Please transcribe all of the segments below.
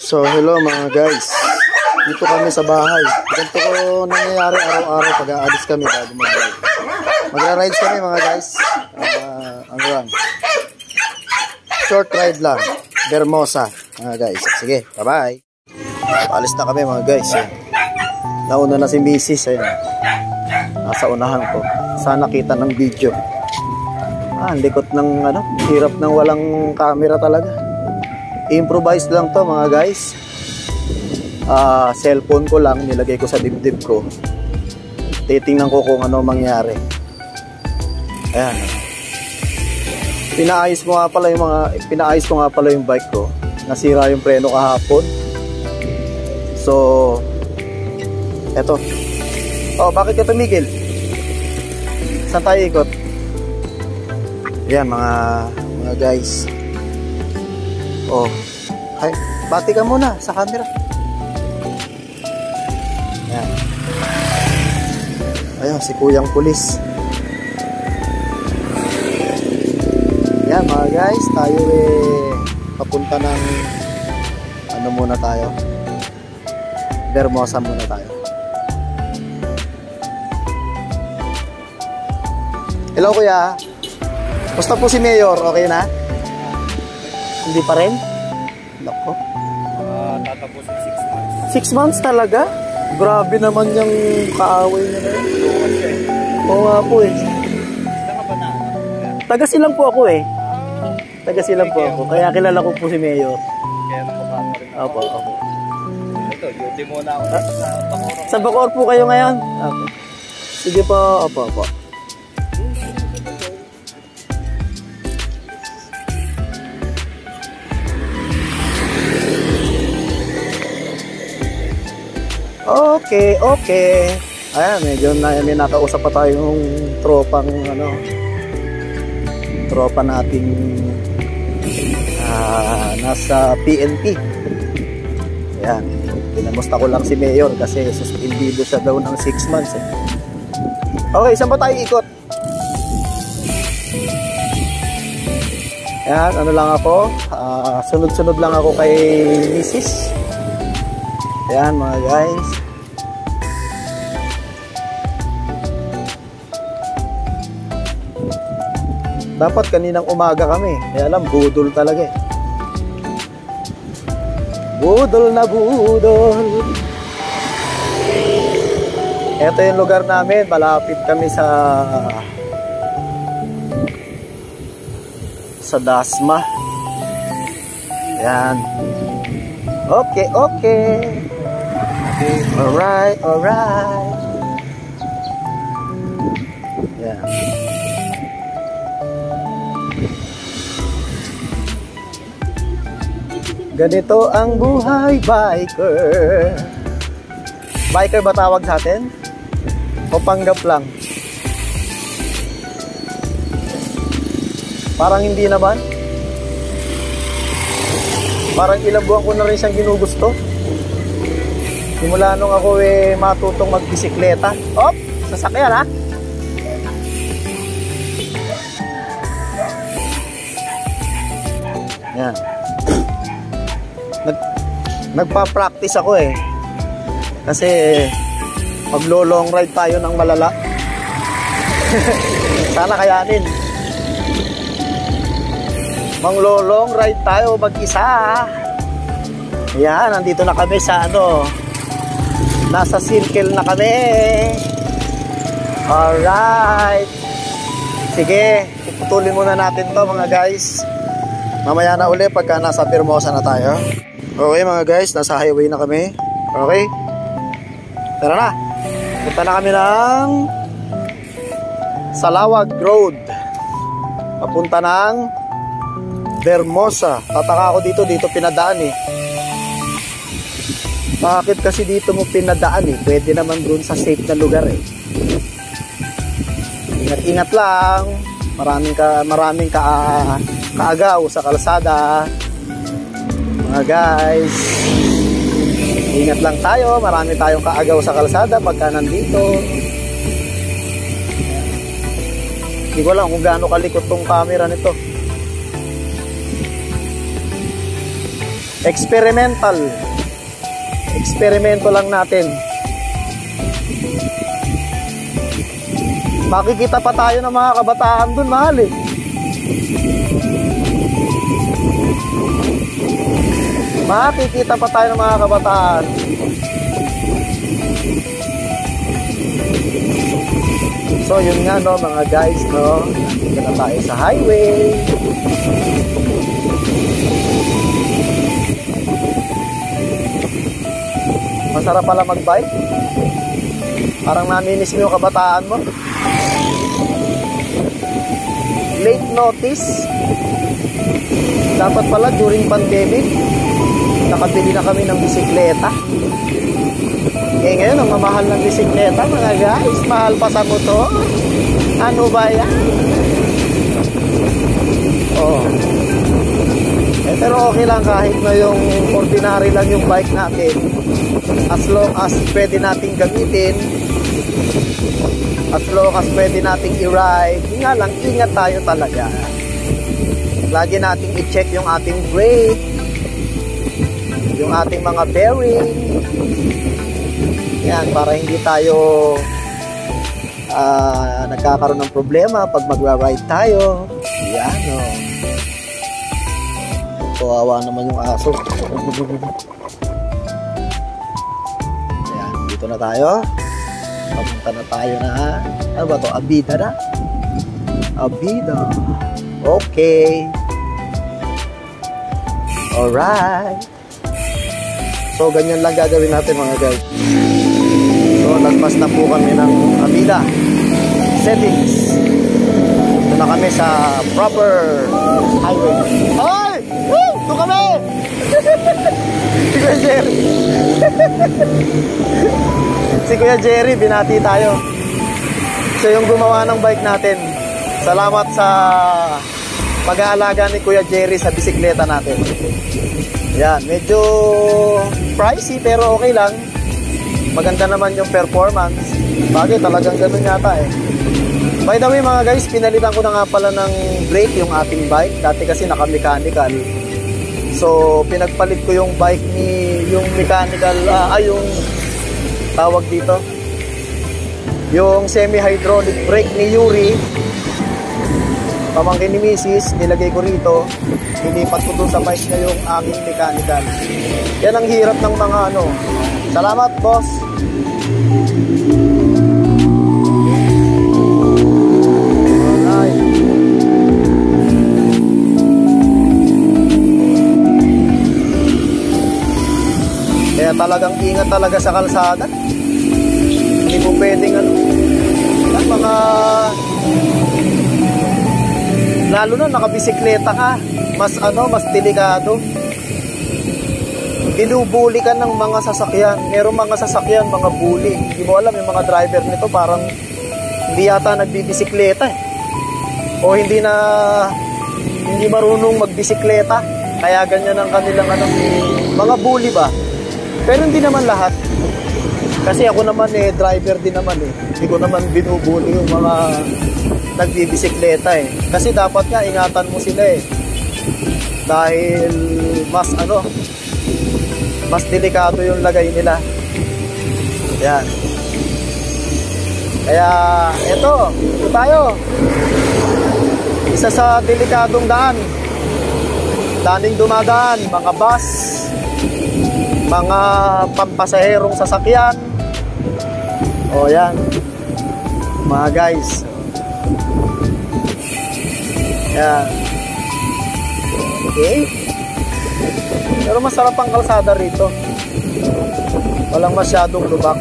So hello mga guys, dito kami sa bahay. Ganito ko nangyayari araw-araw pag aalis kami bago mag-ride. Magra-rides kami mga guys. Ano lang, short ride lang, Vermosa mga guys. Sige, bye bye. Paalis na kami mga guys. Nauna na si Mrs. Nasa unahan ko. Sana kita ng video. Ang likot ng hirap ng walang camera talaga. Improvise lang to mga guys. Cellphone ko lang, nilagay ko sa dibdib ko. Titingnan ko kung ano mangyari. Ayan. Pinaayos ko nga pala yung bike ko. Nasira yung preno kahapon. So, eto. Oh, bakit ka tumigil? Saan tayo ikot? Ayan mga guys. Oh, hi, bati ka muna sa camera. Ayan. Ayun, si Kuyang Pulis. Ayan mga guys, tayo papunta ng muna tayo. Vermosa muna tayo. Hello kuya. Basta po si Mayor, okay na? Hindi pa rin? Nako. Tatapusin 6 months. 6 months talaga? Grabe naman yung kaaway niya na yun. Oo nga po eh. Taga silang po ako eh. Taga silang po ako. Kaya kilala ko po si Mayor. Kaya nakuha mo rin ako. Opo. Ito, duty muna ako sa Bacoor. Sa Bacoor po kayo ngayon? Okay. Sige po. Opo. Okay. Ayan, medyo may nakausap pa tayong tropa nating nasa PNP. Ayan, pinamusta ko lang si Mayor kasi suspendido siya daw ng 6 months eh. Okay, saan ba tayo ikot? Ayan, lang ako, sunod-sunod lang ako kay Mrs. Ayan mga guys. Dapat kaninang umaga kami. Kaya alam, budol talaga eh. Budol na budol. Ito yung lugar namin. Malapit kami sa Dasma. Ayan. Okay. Alright. Yeah. Ganito ang buhay, biker. Biker ba tawag sa atin? O panggap lang? Parang hindi naman. Parang ilang buwan ko na rin siyang ginugusto. Simula nung ako matutong magbisikleta. Op! Sasakyan ha? Yan. Nagpa-practice ako eh. Kasi maglo-long ride tayo ng malala. Sana kayanin. Maglo-long ride tayo mag-isa. Yan, nandito na kami sa nasa circle na kami. Alright. Sige, puputulin muna natin to mga guys. Mamaya na uli pagka nasa Vermosa na tayo. Okay mga guys, nasa highway na kami. Okay? Tara na. Punta na kami ng Salawag Road. Papunta ng Vermosa. Tataka ako dito pinadaan eh. Bakit kasi dito mo pinadaan eh? Pwede naman doon sa safe na lugar eh. Ingat-ingat lang. Maraming kaagaw sa kalsada. Mga guys, ingat lang tayo. Marami tayong kaagaw sa kalsada pagka nandito. Hindi ko alam kung gaano kalikot tong camera nito. Experimental. Eksperimento lang natin. Makikita pa tayo ng mga kabataan dun, mahal eh. Makikita pa tayo ng mga kabataan. So yun nga no mga guys no, dito na tayo sa highway. Masarap pala mag-bike. Parang naminis mo yung kabataan mo. Late notice. Dapat pala during pandemic nakabili na kami ng bisikleta. Eh ngayon ang mamahal ng bisikleta mga guys, mahal pa sa motor. Ano ba yan? Oh. Eh, pero okay lang kahit na yung ordinary lang yung bike natin. As long as pwede nating gamitin, as long as pwede nating i-ride, yun nga lang, ingat tayo talaga. Lagi nating i-check yung ating brake, yung ating mga bearing. Yan, para hindi tayo nagkakaroon ng problema pag magra-ride tayo. Yan, o. Kawawa naman yung aso. Yan, dito na tayo. Papunta na tayo na. Ano ba to? Abida na? Abida. Okay. Alright. So, ganyan lang gagawin natin mga guys. So, nagpas na po kami ng Abida settings. Ito na kami sa proper highway. Ay! Ito kami! Si Kuya Jerry. Si Kuya Jerry, binati tayo. Siya yung gumawa ng bike natin. Salamat sa pag-aalaga ni Kuya Jerry sa bisikleta natin. Yan, medyo pricey pero okay lang. Maganda naman yung performance. Bagay, talagang ganun yata eh. By the way mga guys, pinalitan ko na nga pala ng brake yung ating bike. Dati kasi naka-mechanical. So, pinagpalit ko yung bike ni, yung mechanical, yung tawag dito. Yung semi-hydraulic brake ni Yuri. Pamangkin ni Mrs. Nilagay ko rito. Nilipat ko doon sa bike niya yung aming mechanical. Yan ang hirap ng mga ano. Salamat, boss. Alright. Kaya talagang ingat talaga sa kalsada. Hindi mo pwedeng ano. Yan, mga lalo na nakabisikleta ka, mas delikado. Binubuli ka ng mga sasakyan. Merong mga sasakyan, mga bully. Hindi mo alam, yung mga driver nito parang hindi yata nagbibisikleta eh. O hindi marunong magbisikleta. Kaya ganyan ang kanilang mga bully ba. Pero hindi naman lahat. Kasi ako naman driver din naman eh. Hindi ko naman binubuli yung mga nagbibisikleta eh. Kasi dapat nga ingatan mo sila eh. Dahil mas delikado yung lagay nila. Yan. Kaya ito tayo. Isa sa delikadong daan. Daning dumadaan, mga bus, mga pampasaherong sasakyan. O yan. Mga guys. Yan. Okay. Pero masarap ang kalsada rito. Walang masyadong lubak.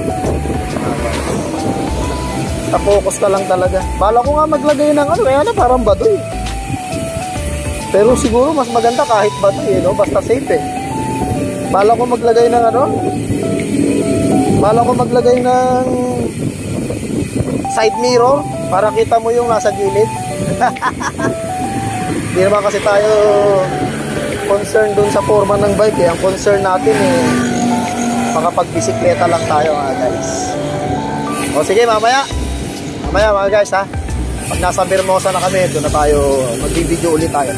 Focus ka lang talaga. Bala ko nga maglagay ng parang badoy. Pero siguro mas maganda kahit badoy, no? Basta safe eh. Bala ko maglagay ng side mirror para kita mo yung nasa gilid. Hindi naman kasi tayo concern dun sa forma ng bike eh. Ang concern natin makapag-bisikleta lang tayo mga guys. O sige, mamaya mga guys ha. Pag nasa Bermosa na kami, doon na tayo, mag-video ulit tayo.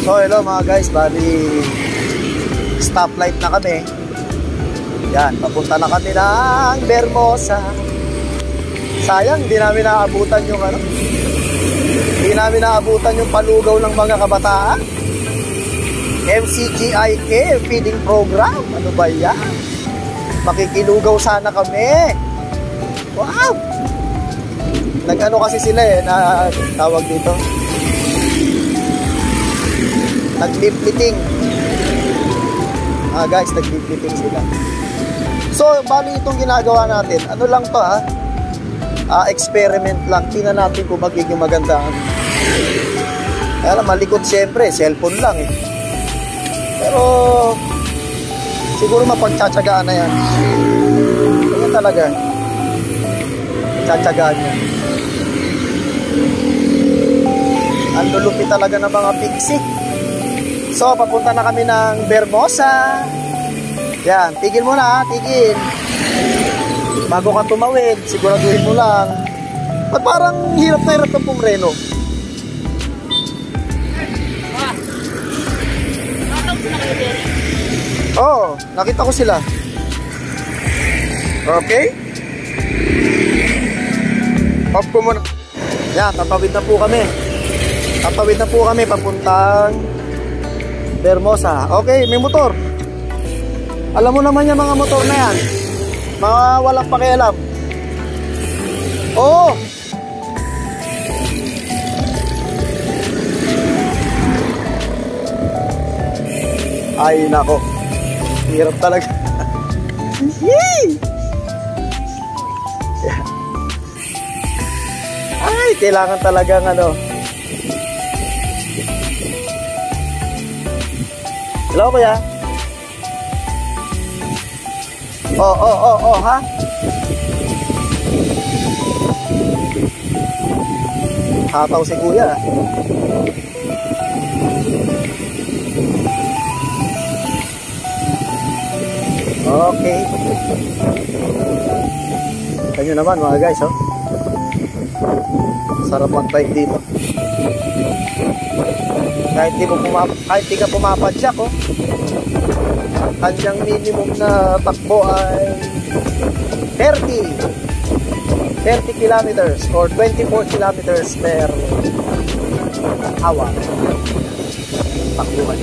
So hello mga guys, bali stoplight na kami. Yan, papunta na kami ng Vermosa. Sayang, hindi namin naabutan yung ano, hindi namin naabutan yung palugaw ng mga kabataan. MCGIK feeding program. Ano ba yan? Makikilugaw sana kami. Wow! Nag-ano kasi sila na tawag dito, nag-lip-liting. Guys, nag-lip-liting sila. So, bali itong ginagawa natin, ano lang to experiment lang. Tingnan natin kung magiging maganda. Kaya malikot syempre, cellphone lang Pero, siguro mapagtsatsagaan na yan. Ganyan talaga. Tsatsagaan yan. Ang lulupi talaga ng mga pixie. So, papunta na kami ng Vermosa. Yan, tigil muna tigil. Bago ka tumawid, siguraduhin mo lang. At parang hirap na hirap ng pumreno. Oo, nakita ko sila. Okay? Off ko muna. Yan, tatawid na po kami. Tatawid na po kami papuntang Vermosa. Okay, may motor. Alam mo naman yung mga motor na yan, mga walang pakialam. Oo. Ay nako, hirap talaga. Ay, kailangan talagang ano. Hello kuya. Oh, ha? Hataw si kuya. Okay. Kanyo naman mga guys, sarap mag-bike dito. Kahit di ka pumapadyak, ang kanyang minimum na takbo ay 30 kilometers or 24 kilometers per hour. Takbuhan.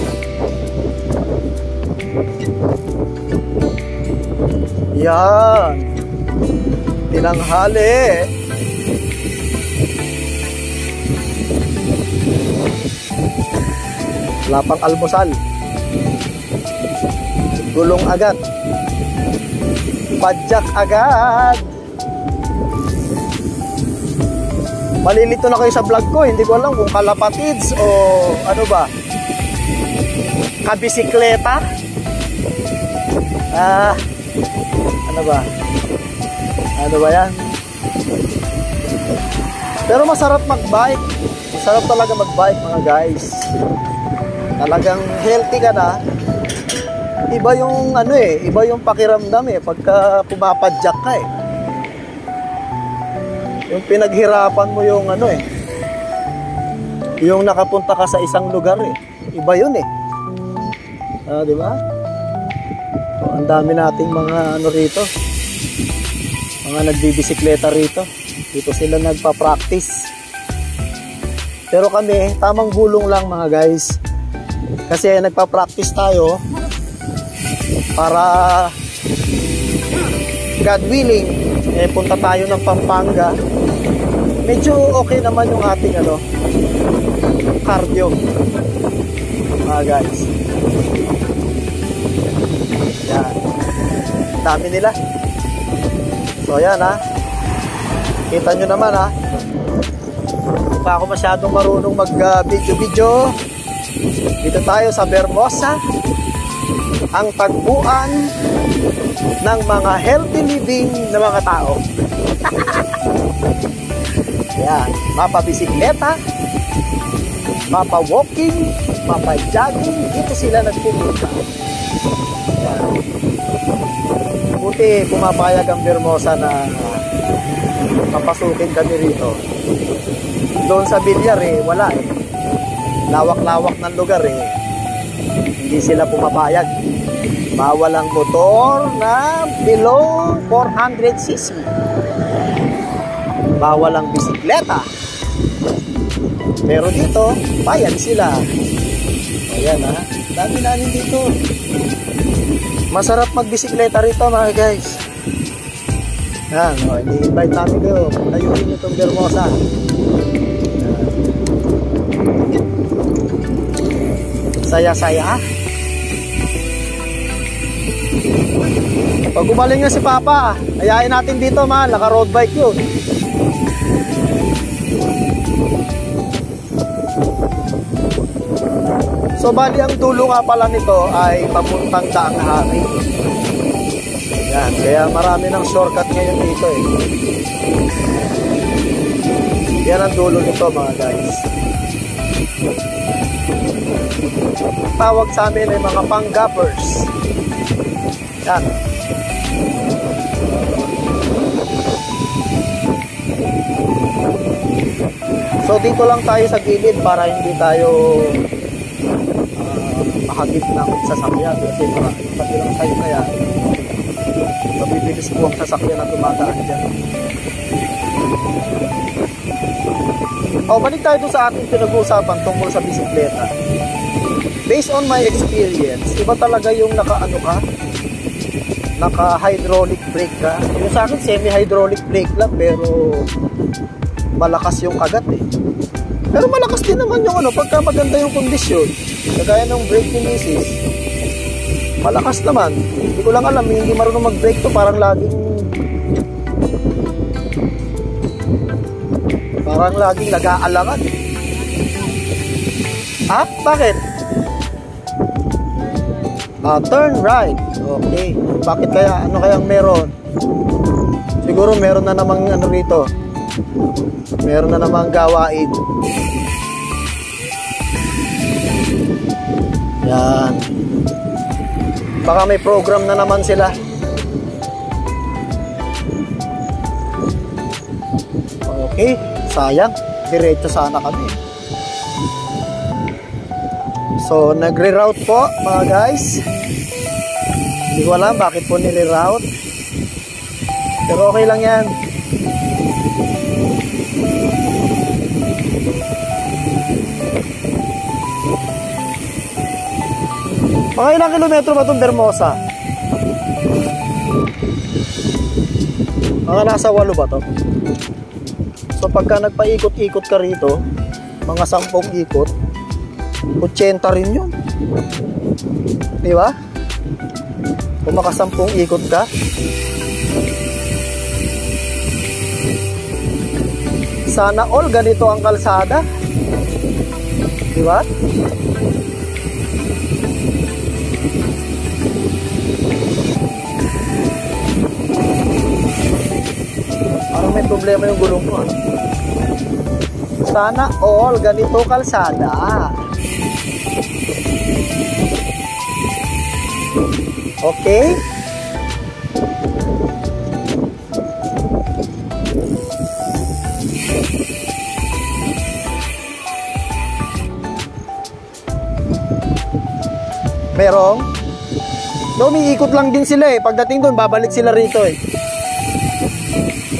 Yan. Tinanghali. Wala pang almusal. Gulong agad. Padyak agad. Malilito na kayo sa vlog ko. Hindi ko alam kung kalapatids o ano ba, kabisikleta. Ano ba? Ano ba yan? Pero masarap mag-bike. Masarap talaga mag-bike mga guys. Talagang healthy ka na. Iba yung ano iba yung pakiramdam pagka pumapadyak ka Yung pinaghirapan mo yung ano yung nakapunta ka sa isang lugar Iba yun di ba? So, ang dami nating mga ano rito. Mga nagbibisikleta rito. Dito sila nagpa-practice. Pero kami, tamang gulong lang mga guys. Kasi nagpa-practice tayo para God willing punta tayo ng Pampanga. Medyo okay naman yung ating cardio mga guys. Yan, dami nila. So yan kita nyo naman Hindi pa ako masyadong marunong mag video. Dito tayo sa Vermosa, ang tagpuan ng mga healthy living na mga tao. Yan, mapa-bisikleta, mapa-walking, mapa-jogging, dito sila nagpupunta. Yan. Buti pumapayag ang Vermosa na papasukin kami rito. Doon sa Bilyar wala lawak-lawak ng lugar eh, hindi sila pumapayag. Bawal ang motor na below 400cc. Bawal ang bisikleta. Pero dito, payag sila. Ayan ha, dami namin dito. Masarap magbisikleta rito mga guys. Yan, i-invite namin kayo. Layunin nyo itong Bermosa. Saya-saya. Pag gumaling na si Papa, ayain natin dito man, naka-road bike yun. So bali ang dulo nga pala nito ay papuntang Daang Hari. Yan, kaya marami ng shortcut ngayon dito eh. Yan ang dulo nito mga guys. Tawag sa amin ay mga pang-gappers. Yan. So dito lang tayo sa gilid para hindi tayo mahagip ng sasakyan kasi pati lang tayo kaya mabibilis po ang sasakyan na tumataan dyan. Balik tayo doon sa ating pinag-uusapan tungkol sa bisikleta. Based on my experience, iba talaga yung naka-hydraulic brake ka. Yung sa akin, semi-hydraulic brake lang pero malakas yung kagat eh. Pero malakas din naman yung pagka maganda yung kondisyon. Kagaya ng brake ni Mrs. Malakas naman. Hindi ko lang alam, hindi marunong mag-brake to. Parang laging nag-aalangan. Ah, bakit? Turn right. Okay. Bakit kaya? Ano kayang meron? Siguro meron na namang rito. Meron na namang gawain. Yan. Baka may program na naman sila. Okay. Sayang. Diretso sana kami. So, nagre-route po mga guys. Hindi ko alam bakit po nire-route. Pero okay lang yan. Mga ilang kilometro ba itong Bermosa? Mga nasa 8 ba to? So pagka nagpaikot-ikot ka rito, mga 10 ikot, 80 rin yun. Di ba? Kung maka 10 ikot ka, sana all ganito ang kalsada. Di ba? Parang may problema yung gulong ko. Sana all ganito kalsada. Okay? Merong umiikot lang din sila eh. Pagdating doon, babalik sila rito eh.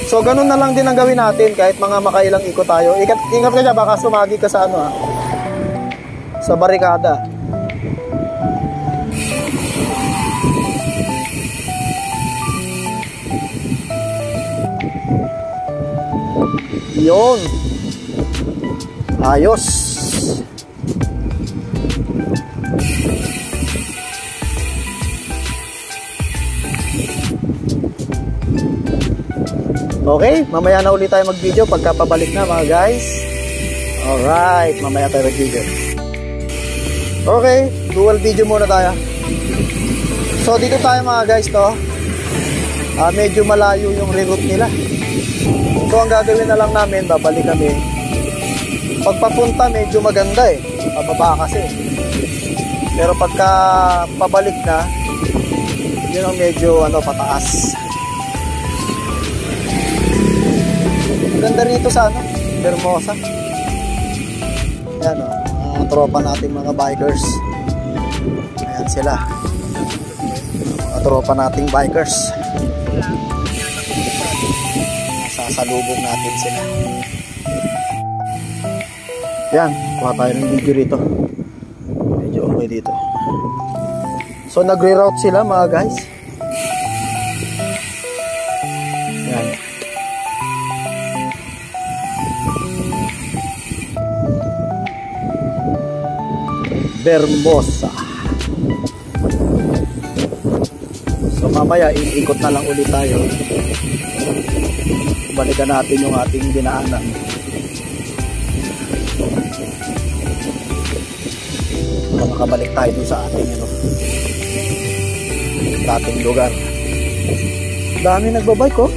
So, ganun na lang din ang gawin natin kahit mga makailang ikot tayo. Ingat ka dyan, baka sumagi ka sa sa barikada. Yun. Ayos. Okay, mamaya na ulit tayo mag-video pagka pabalik na mga guys. Alright, mamaya tayo mag-video. Okay, dual video muna tayo. So dito tayo mga guys to. Medyo malayo yung reroute nila. So ang gagawin na lang namin, babalik kami. Pagpapunta medyo maganda eh. Pababa kasi. Pero pagka pabalik na, yun ang medyo pataas. Ganda rito sa Bermosa. Ayan tropa nating mga bikers. Ayan sila. Mga tropa nating bikers. Sasalubong natin sila. Yan, kuha tayo ng video dito. Medyo okay dito. So nagre-route sila mga guys. Yan. Vermosa. So mamaya iikot na lang ulit tayo. Balikan natin yung ating dinaanan. Makabalik tayo dun sa ating dating lugar. Dami nagbabike oh.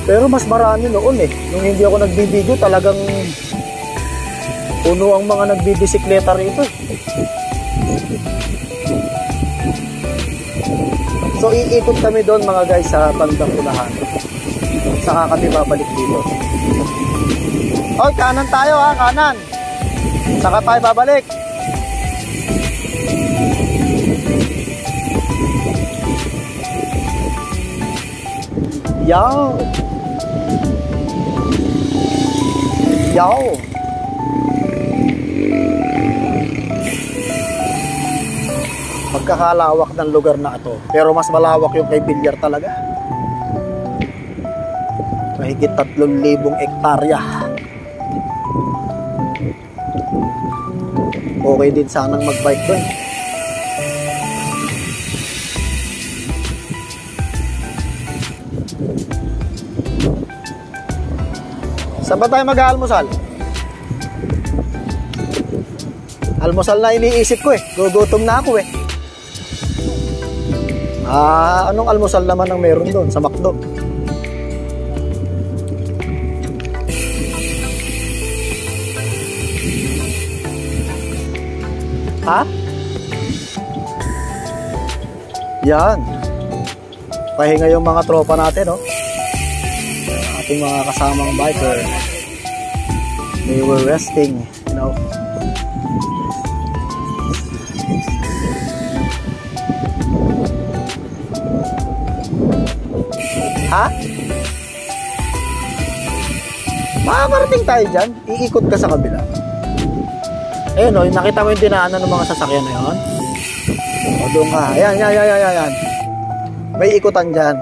Pero mas marami noon eh. Nung hindi ako nagbibideo talagang puno ang mga nagbibisikleta rito. So iikot kami doon mga guys sa bandang unahan. Saka kami babalik dito. Oh, kanan tayo ha, kanan. Saka tayo babalik. Yaw. Yaw. Magkakalawak ng lugar na ito. Pero mas malawak yung kay Bilyar talaga. Mahigit 3,000 hektarya. Okay din sanang magbike doon. Saan ba tayo mag-aalmusal? Almusal na iniisip ko eh. Gugutom na ako eh. Anong almusal naman ang meron doon sa McDo? Ha? Yan. Pahinga yung mga tropa natin, no? Ating mga kasamang biker. They were resting, you know. Ha? Makakarating tayo dyan. Iikot ka sa kabila. Ayun o, nakita mo yung dinaanan ng mga sasakyan na yun? O, doon ka. Ayan, ayan. May ikutan dyan.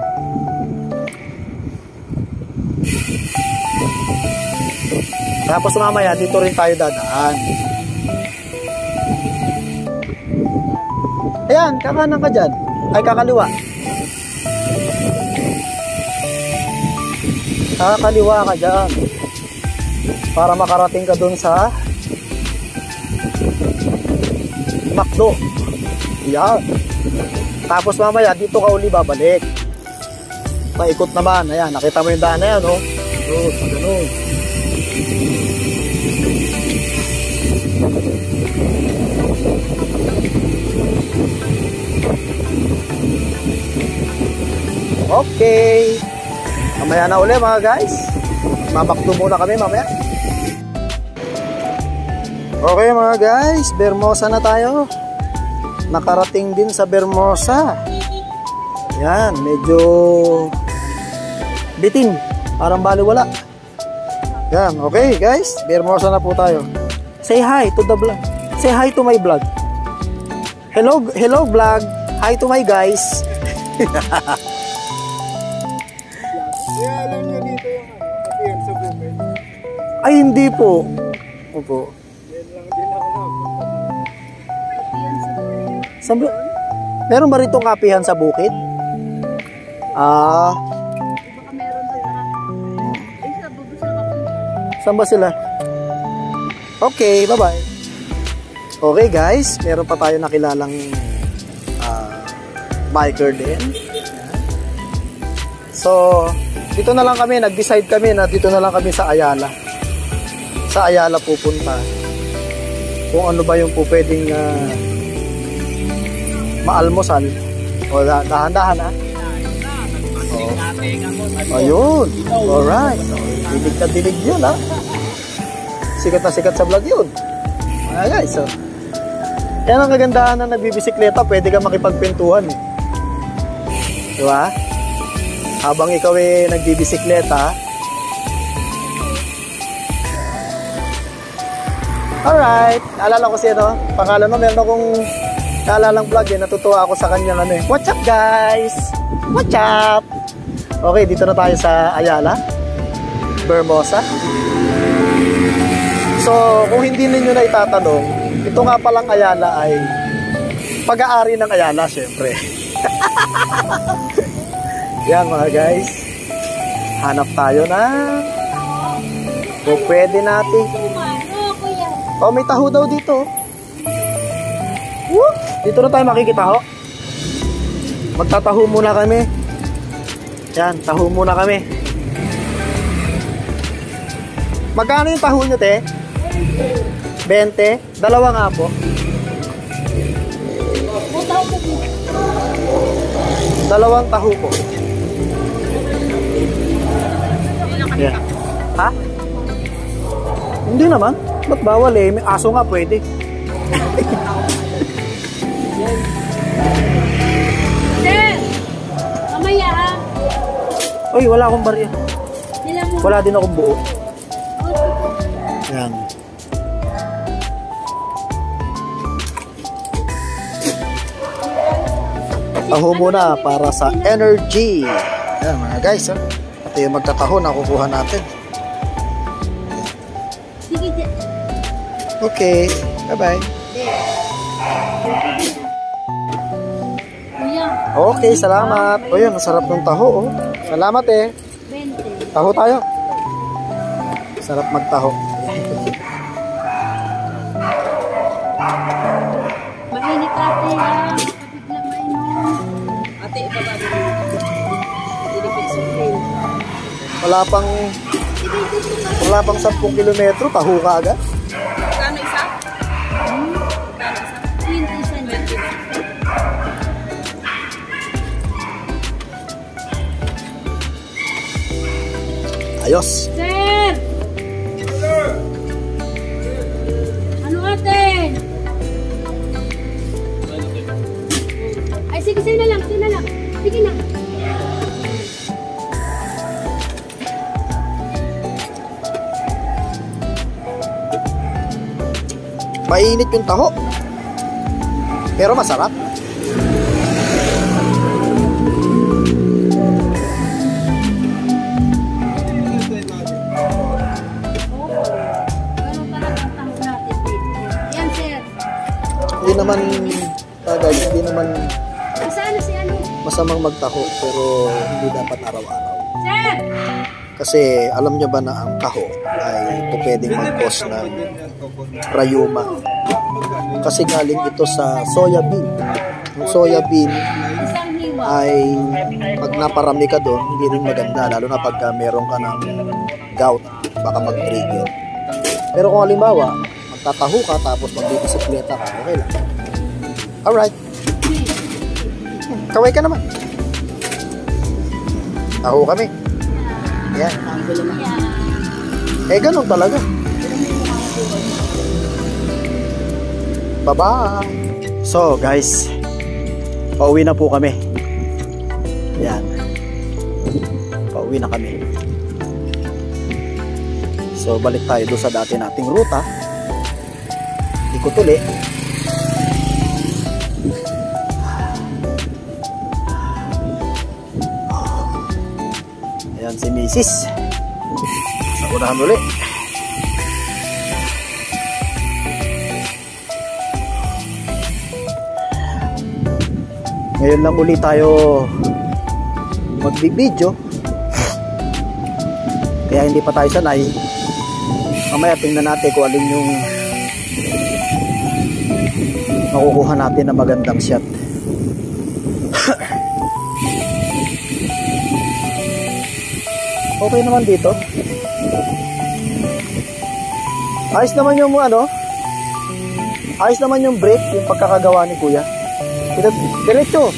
Tapos mamaya, dito rin tayo dadaan. Ayan, kakanan ka dyan. Ay, kakaliwa. Kakaliwa ka dyan. Para makarating ka dun sa McDo. Yan. Tapos mamaya dito ka uli babalik. Paikot naman. Ayan, nakita mo yung daan na yan, oh. Ganun. Okay. Mamaya na uli mga guys. Mabakto muna kami mamaya. Okay mga guys, Vermosa na tayo. Nakarating din sa Vermosa. Yan, medyo bitin. Parang baliwala. Yan, okay guys, Vermosa na po tayo. Say hi to the vlog. Say hi to my vlog. Hello vlog. Hi to my guys. Alam niyo dito yung kapihan sa bukid. Ay hindi po. Opo. Yan lang din ako na. Meron ba rito kapihan sa bukid? Baka meron sila. Saan ba sila? Okay, bye-bye. Okay guys, meron pa tayo nakilalang biker din. So, dito na lang kami, nag-decide kami na dito na lang kami sa Ayala. Sa Ayala pupunta. Kung ano ba yung po pwedeng maalmusal. O, dahan-dahan ha. Ayun. Alright. Dilig na dilig yun ha. Sikat na sikat sa vlog yun. Mga guys, so. Yan ang kagandahan ng nagbibisikleta, pwede ka makipagpintuhan eh. Diba? Habang ikaw eh nagbibisikleta. Alright, alala ko siya, no? Pangalan mo, meron akong naalalang vlog eh, natutuwa ako sa kanyang ano eh. What's up guys? What's up? Okay, dito na tayo sa Ayala, Vermosa. So, kung hindi ninyo na itatanong, ito nga palang Ayala ay pag-aari ng Ayala, syempre. Yan mga guys, hanap tayo na kung pwede natin. Oh, may taho daw dito. Woo! Dito na tayo makikitaho. Magtataho muna kami. Yan, taho muna kami. Magkano yung taho nyo, te? 20? Dalawa nga po. Dalawang taho po. Yeah. Ha? Hindi naman. Ba't bawal eh? May aso nga pwede. Sir! Mamaya ha? Uy, wala akong barya. Wala din akong buo. Yan. Taho muna para sa energy. Yan mga guys. Ito yung magtataho na kukuha natin. Sige, Okay. Bye-bye. kuya. Okay, salamat. O yun, masarap ng taho. Oh. Salamat eh. 20. Taho tayo. Sarap magtaho. Mainit ate ha. Kapit lang mainom. Ate, ibaba mo. Dilipit sa frame. Wala pang 10 kilometro, taho ka agad. Kano isa? Kano isa? 20 isa. 20. Ayos. Sir! Ano ate? Ay sige, sa'yo na lang. Sige na. Mainit yung taho. Pero masarap. Ganun talagang taho natin. Yan sir. Hindi naman, guys, hindi naman Saan na si ano? masamang magtaho, pero hindi dapat araw-araw. Sir! Kasi alam nyo ba na ang taho ay pwedeng mag-cause ng rayuma. Kasi galing ito sa soya bean. Yung soya bean Isang hiwa. ay pag naparami ka doon, hindi rin maganda. Lalo na pagka meron ka ng gout, baka mag-trigger. Pero kung halimbawa, magtataho ka tapos magbibisikleta ka, okay lang. Alright. Kaway ka naman. Taho kami. Yan. Eh, ganun talaga. Bye-bye. So, guys, pauwi na po kami. Yan. Pauwi na kami. So, balik tayo doon sa dati nating ruta. Ikot uli. Ayan si Mrs. Sa unahan uli. Ngayon lang uli tayo magbibideo. Kaya hindi pa tayo sanay. Mamaya tingnan natin kung alin yung makukuha natin na magandang shot. Okay naman dito. Ayos naman yung ano. Ayos naman yung brake, yung pagkakagawa ni Kuya. Diretso.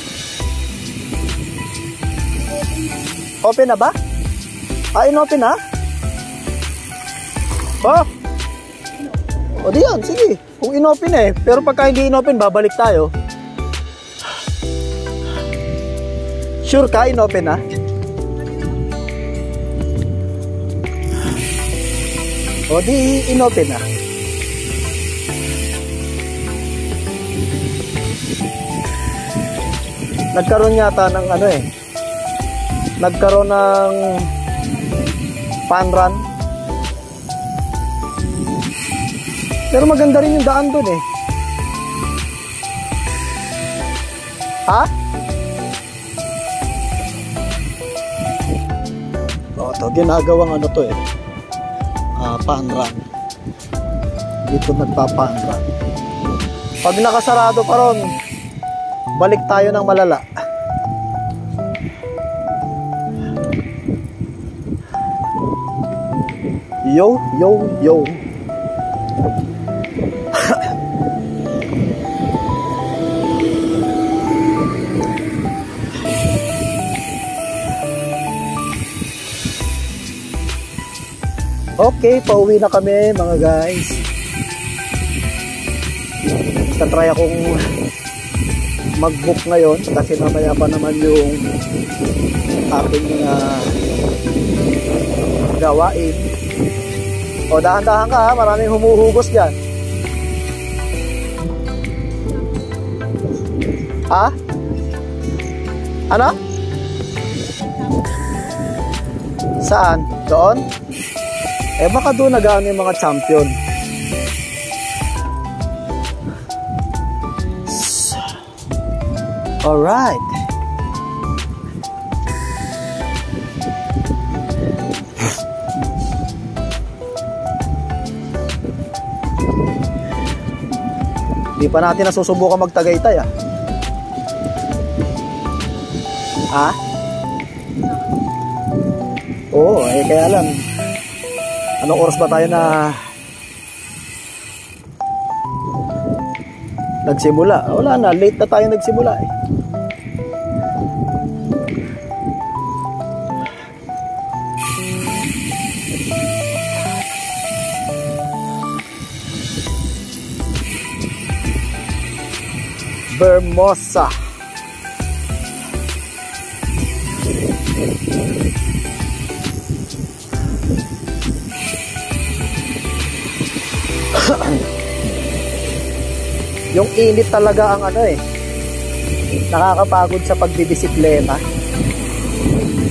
Open na ba? Ah, in-open na? Oh! O di yan, sige. Kung inopen eh. Pero pagka hindi inopen, babalik tayo. Sure ka, inopen na? O di inopen na. Nagkaroon yata ng ano eh. Nagkaroon ng pan run. Pero maganda rin yung daan dun eh. Ha? O, ito, ginagawang ano to eh. Pan run. Dito nagpa-pan run. Pag nakasarado pa ron, balik tayo ng malala. Yo, yo, yo. Okay, pauwi na kami mga guys. Tatry akong mag-book ngayon kasi mamaya pa naman yung aking gawain. O dahan-dahan ka ha, maraming humuhugos dyan. Ha? Ano? Saan? Doon? Eh baka doon nag-ano yung mga champion. Alright. Hindi pa natin nasusubukan magtagaytay ah. Ha? Oo, eh kaya lang. Anong oras ba tayo na nagsimula? Wala na, late na tayo nagsimula eh. Vermosa. Yung init talaga ang ano eh, nakakapagod sa pagbibisikleta.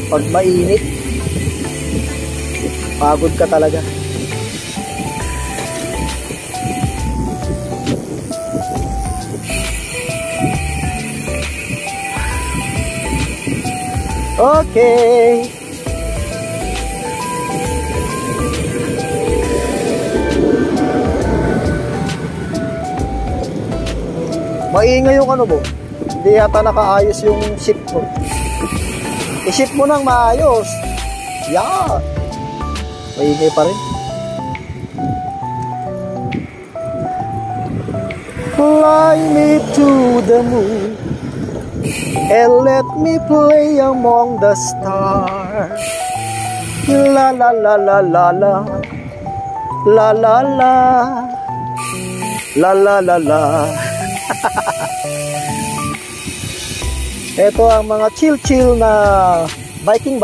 Pag mainit, pagod ka talaga. Okay. Maingay yung ano mo. Hindi yata nakaayos yung ship mo. I-ship mo nang maayos. Yeah. Maingay pa rin. Fly me to the moon and let me play among the stars. La la la la la la. La la la. La la la la. Ito ang mga chill-chill na biking.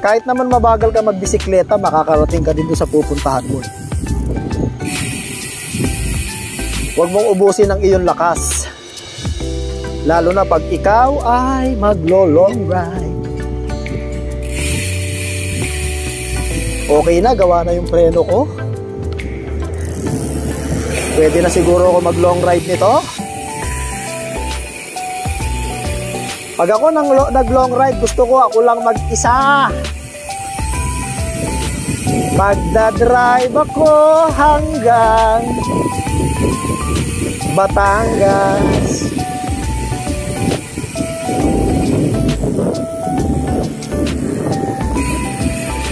Kahit naman mabagal ka magbisikleta, makakarating ka din doon sa pupuntahan mo. Huwag mong ubusin ang iyong lakas. Lalo na pag ikaw ay maglo-long ride. Okay na, gawa na yung preno ko. Pwede na siguro ako mag-long ride nito. Pag ako nag-long ride, gusto ko ako lang mag-isa. Magdadrive ako hanggang Batangas.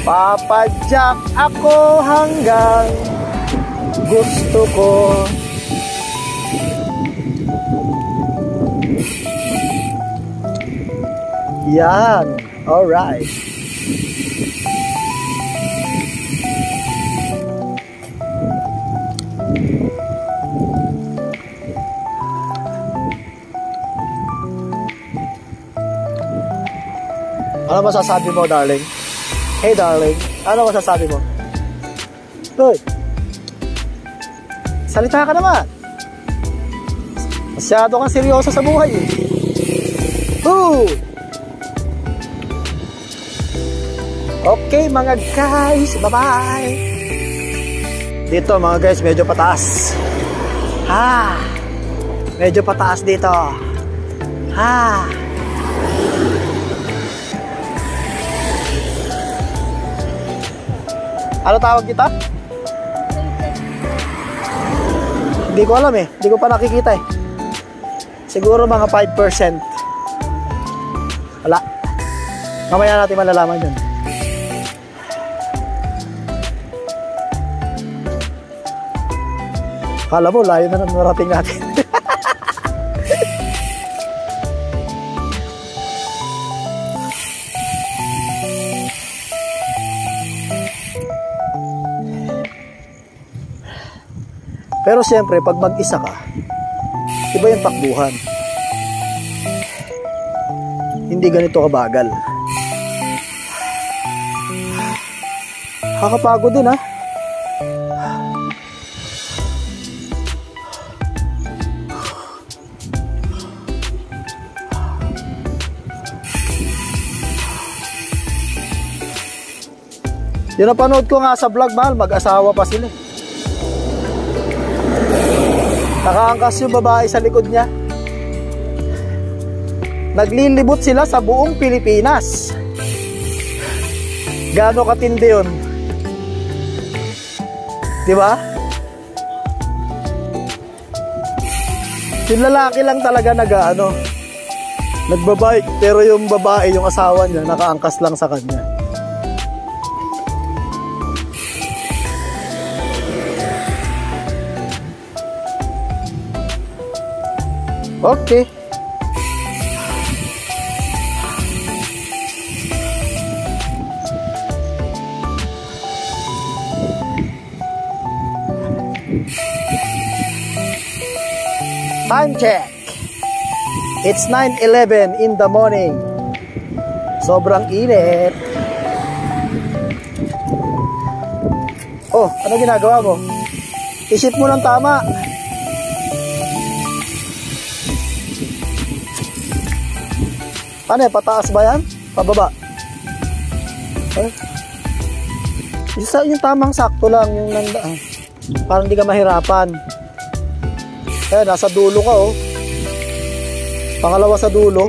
Papadyak ako hanggang gusto ko. Yan. Alright. Ano masasabi mo, darling? Hey, darling. Ano masasabi mo? Hoy. Salita ka naman. Masyado kang seryoso sa buhay eh. Ooh. Okay mga guys, bye-bye. Dito mga guys, medyo pataas. Medyo pataas dito. Ano tawag dito? Hindi ko alam eh. Hindi ko pa nakikita eh. Siguro mga 5%. Wala. Mamaya natin malalaman yun. Kala mo, layo na narating natin. Pero siyempre, pag mag-isa ka, iba yung takbuhan. Hindi ganito kabagal. Kakapagod din ha. Yung napanood ko nga sa vlog, mahal, mag-asawa pa sila. Nakaangkas yung babae sa likod niya. Naglilibot sila sa buong Pilipinas. Gaano katindi yun? Diba? Yung lalaki lang talaga nagbabike, pero yung babae, yung asawa niya, nakaangkas lang sa kanya. Okay. Time check. It's 9:11 in the morning. Sobrang init. Oh, ano ginagawa mo? Isip mo ng tama. Ano eh, pataas ba yan? Pababa? Eh? Yung tamang sakto lang, yung parang hindi ka mahirapan. Eh, nasa dulo ka oh. Pangalawa sa dulo.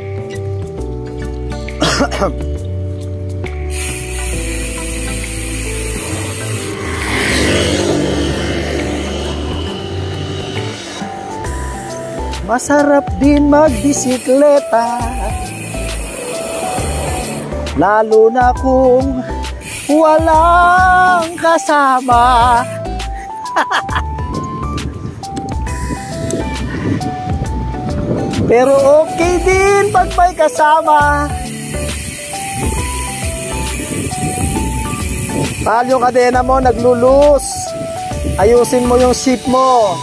Masarap din magbisikleta, lalo na kung walang kasama. Pero okay din pag may kasama. Mahal, yung kadena mo naglulus. Ayusin mo yung ship mo.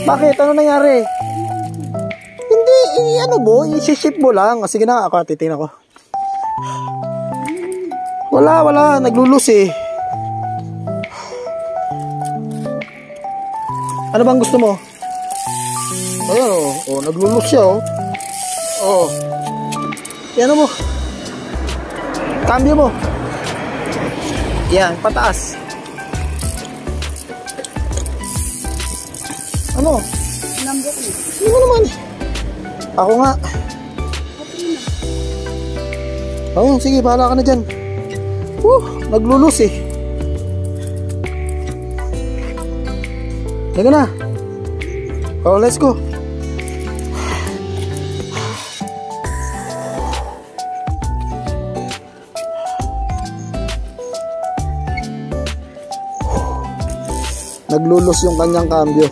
Bakit? Ano nangyari? Hindi, ano mo, i-ship mo lang. Sige na, ako titingnan ko. Wala, naglulus eh. Ano bang gusto mo? Ayan oh, naglulus siya oh. Oh. Yan mo. Cambio mo. Yan, pataas. Ano? Number 8. Hindi mo naman. Ako nga. Oh, sige, bahala ka na dyan. Naglulus eh. Teka na. Oh, let's go. Naglulus yung kanyang cambio.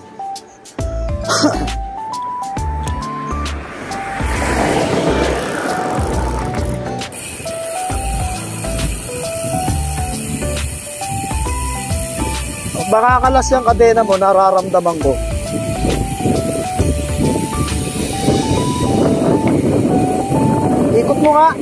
Baka kalas yung kadena mo, nararamdaman ko. Ikot mo nga.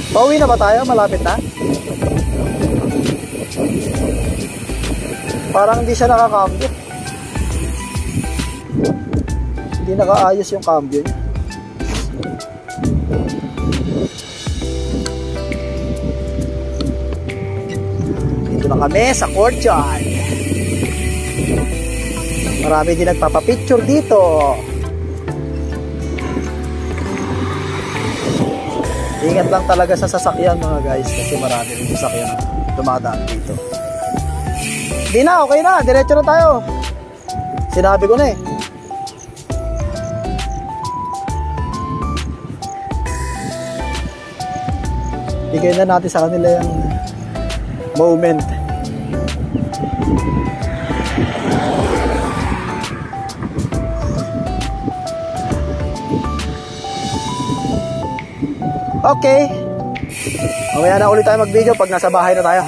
Pauwi na ba tayo? Malapit na? Parang hindi siya nakakambyo. Hindi nakaayos yung cambio niya. Dito na kami sa courtyard. Marami din nagpapapicture dito. Ingat lang talaga sa sasakyan mga guys, kasi marami rin sasakyan dumadaan dito. Di na, okay na, diretso na tayo. Sinabi ko na eh. Bigay na natin sa kanila yung moment. Okay. Mamaya na ulit tayo mag-video pag nasa bahay na tayo.